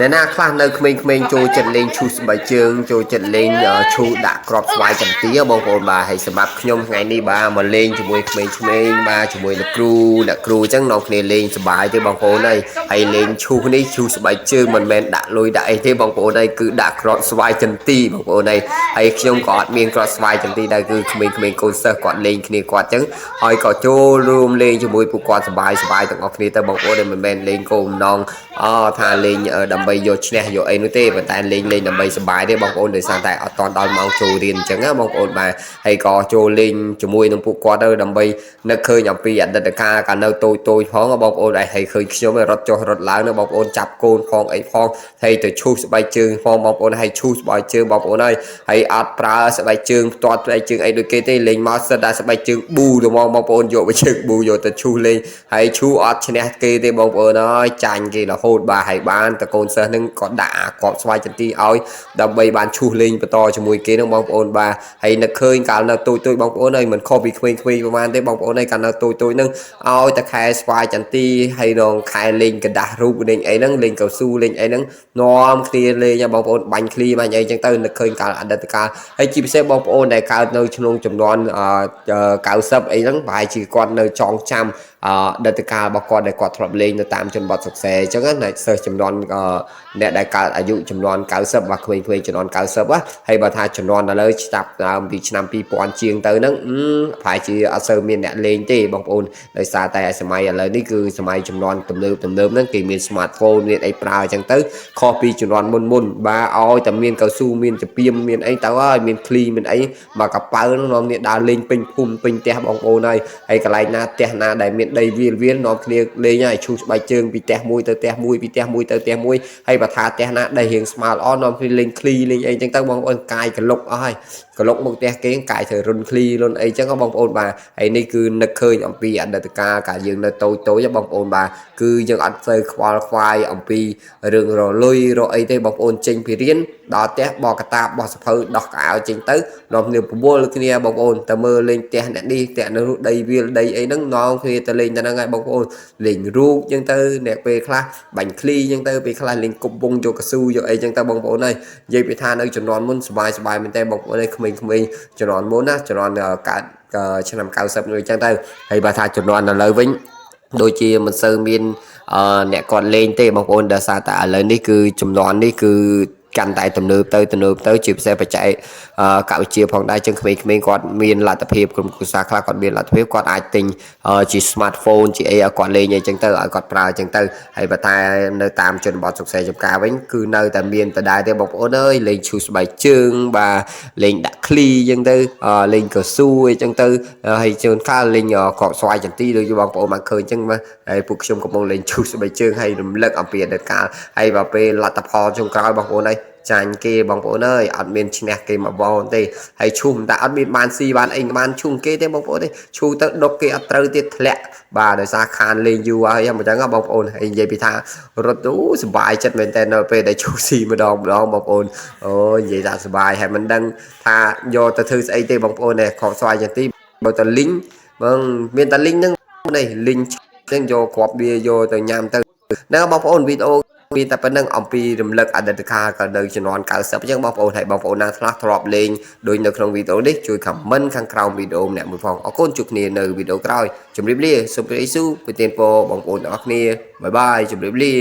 Nè naខ្លះនៅក្មេងៗចូលចិត្តលេងឈូសស្បែកជើងចូលចិត្តលេងឈូដាក់ក្របស្វាយចន្ទាបងប្អូនបាទហើយសម្រាប់ខ្ញុំថ្ងៃនេះបាទមកលេងជាមួយក្មេងៗបាទជាមួយលោកគ្រូអ្នកគ្រូអញ្ចឹងនាំគ្នាលេងសប្បាយទេបងប្អូនហើយលេងឈូសនេះឈូសស្បែកជើងមិនមែនដាក់លុយដាក់អីទេបងប្អូនគឺដាក់ក្របស្វាយចន្ទីបងប្អូនហើយខ្ញុំក៏អត់មានក្របស្វាយចន្ទីដែរគឺក្មេងៗកូនសិស្សគាត់លេងគ្នាគាត់អញ្ចឹងហើយក៏ចូលរួមលេងជាមួយពួកគាត់សប្បាយទាំងអស់គ្នាទៅបងប្អូនមិនមែនលេងគោលបំណងថាលេងដើម្បីយកឈ្នះយកអីនោះទេប៉ុន្តែលេងដើម្បីសប្បាយទេបងប្អូនដោយសារតែអត់តដល់ម៉ោងចូលរៀនអញ្ចឹងណាបងប្អូនបាទហើយក៏ចូលលេងជាមួយនឹងពួកគាត់ទៅដើម្បីនឹកឃើញអំពីអតីតកាលកាលនៅតូចផងបងប្អូនហើយឃើញខ្ញុំរត់ចុះរត់ឡើងបងប្អូនចាប់កូនផងអីផងហើយទៅឈូសស្បែកជើងផងបងប្អូនហើយឈូសស្បែកជើងបងប្អូនហើយអត់ប្រើស្បែកជើងផ្ទាត់ស្បែកជើងអីដូចគេទេលេងមកសិតតែស្បែកជើងប៊ូទៅមកបងប្អូនយកស្បែកជើងប៊ូយកទៅឈូសលេងហើយឈូសអត់ឈ្នះគេទេបងប្អូនចាញ់គេរហូតបាទហើយបានតកូនសិស្សនឹងក៏ដាក់អាកបស្វាយចន្ទីឲ្យដើម្បីបានឈូសលេងបន្តជាមួយគេនឹងបងប្អូនបាទហើយនឹកឃើញកាលនៅតូចបងប្អូនមិនខុសពីក្មេងៗប្រហែលទេបងប្អូនកាលនៅតូចនឹងឲ្យតែខែស្វាយចន្ទីហើយរងខែលេងกระดาษរូបលេងអីហ្នឹងលេងកៅស៊ូលេងអីហ្នឹងនាំគ្នាលេងបងប្អូនបាញ់ឃ្លីបាញ់អីចឹងទៅនឹកឃើញកាលអតីតកាលហើយជាពិសេសបងប្អូនដែលកើតនៅក្នុងចំនួន90អីហ្នឹងប្រហែលជាគាត់នៅចងចាំអតីតកាលរបស់គាត់ដែលគាត់ធ្លាប់លេងនៅតាមជនបទសុកសែអញ្ចឹងណាសិស្សចំនួនអ្នកដែលកើតអាយុចំនួន90បាទក្មេងៗចំនួន90ហើយបើថាចំនួនឥឡូវចាប់ដើមពីឆ្នាំ2000ជាងទៅហ្នឹងប្រហែលជាអត់សូវមានអ្នកលេងទេបងប្អូនដោយសារតែសម័យឥឡូវនេះគឺសម័យចំនួនទំនើបហ្នឹងគេមាន smartphone មានអីប្រើអញ្ចឹងទៅខុសពីចំនួនមុនបាទឲ្យតែមានកៅស៊ូមានចពាមមានអីទៅហើយមានឃ្លីមានអីមកកប៉ៅហ្នឹងនាំគ្នាដើរលេងពេញភូមិពេញផ្ទះបងប្អូនហើយកន្លែងណាផ្ទះណាដែលមានដីវាលនាំគ្នាលេងហើយឈូសស្បែកជើងពីផ្ទះមួយទៅផ្ទះមួយពីផ្ទះមួយទៅផ្ទះមួយហើយបើថាផ្ទះណាដីរៀងស្មើល្អនាំគ្នាលេងឃ្លីលេងអីអញ្ចឹងទៅបងប្អូនកាយកលុកអស់ហើយកលុកមកផ្ទះគេកាយត្រូវរុនឃ្លីរុនអីអញ្ចឹងបងប្អូនបាទហើយនេះគឺនឹកឃើញអំពីអតីតកាលកាលយើងនៅតូចបងប្អូនបាទគឺយើងអត់សូវខ្វល់ខ្វាយអំពីរឿងរលុយរអីទេបងប្អូនចេញពីរៀនដល់ផ្ទះបោះកតាបោះសភៅដោះកៅអៅចេញទៅនាំគ្នាប្រមូលគ្នាបងប្អូនទៅមើលលេងផ្ទះអ្នកនេះផ្ទះនោះដីវាលដីអីហ្នឹងនាំគ្នាទៅលេងតែហ្នឹងហើយបងប្អូនលេងរូបអញ្ចឹងទៅអ្នកពេលខ្លះបាញ់ឃ្លីអញ្ចឹងទៅពេលខ្លះលេងគប់វងយកកស៊ូយកអីអញ្ចឹងទៅបងប្អូនហើយនិយាយពីថានៅចំនួនមុនសប្បាយមែនតើបងប្អូនឯងក្មេងៗចំនួនមុនណាចំនួនកើតឆ្នាំ90នោះអញ្ចឹងទៅហើយបើថាចំនួនឥឡូវវិញដូចជាមិនសូវមានអ្នកគាត់លេងទេបងប្អូនដោយសារតែឥឡូវនេះគឺចំនួននេះគឺកាន់តែទំនើបទៅជាពិសេសបច្ចេកវិទ្យាផងដែរចឹងក្មេងៗគាត់មានលទ្ធភាពក្រុមគ្រួសារខ្លះគាត់មានលទ្ធភាពគាត់អាចទិញជា smartphone ជាអីឲ្យគាត់លេងអីចឹងទៅឲ្យគាត់ប្រើចឹងទៅហើយបើតែនៅតាមជនបទសុខសេចំការវិញគឺនៅតែមានដដែលទេបងប្អូនអើយលេងឈូសស្បែកជើងបាទលេងដាក់ឃ្លីចឹងទៅលេងកៅស៊ូអីចឹងទៅហើយជួនកាលលេងក្របស្វាយចន្ទីដូចបងប្អូនបានឃើញចឹងបាទហើយពួកខ្ញុំកំពុងលេងឈូសស្បែកជើងហើយរំលឹកអំពីអតីតកាលហើយបើពេលលទ្ធផលចុងក្រោយបងប្អូនហើយចាញ់គេបងប្អូនអើយអត់មានឈ្នះគេមកបងទេហើយឈូសតែអត់មានបានស៊ីបានអីបានឈូសគេទេបងប្អូនទេឈូសទៅដុកគេអត់ត្រូវទៀតធ្លាក់បាទដោយសារខានលេងយូរហើយអញ្ចឹងបងប្អូនហើយនិយាយពីថារត់ទៅសុបាយចិត្តមែនតើនៅពេលដែលឈូសស៊ីម្ដងបងប្អូនអូនិយាយថាសុបាយហើយមិនដឹងថាយកទៅធ្វើស្អីទេបងប្អូននេះខំស្វាយចន្ទីបើតលីងបងមានតលីងហ្នឹងនេះលីងចឹងយកគ្រាប់វាយកទៅញ៉ាំទៅហ្នឹងបងប្អូនវីដេអូមានតែប៉ុណ្្នឹងអំពីរំលឹកអតីតកាលក៏នៅជំនាន់90អញ្ចឹងបងប្អូនហើយបងប្អូនណាខ្លះធ្លាប់លេងដូចនៅក្នុងវីដេអូនេះជួយ comment ខាងក្រោមវីដេអូម្នាក់មួយផងអរគុណជួបគ្នានៅវីដេអូក្រោយជម្រាបលាសូមជម្រាបសួរប្រទានពរបងប្អូនទាំងអស់គ្នាបាយបាយជម្រាបលា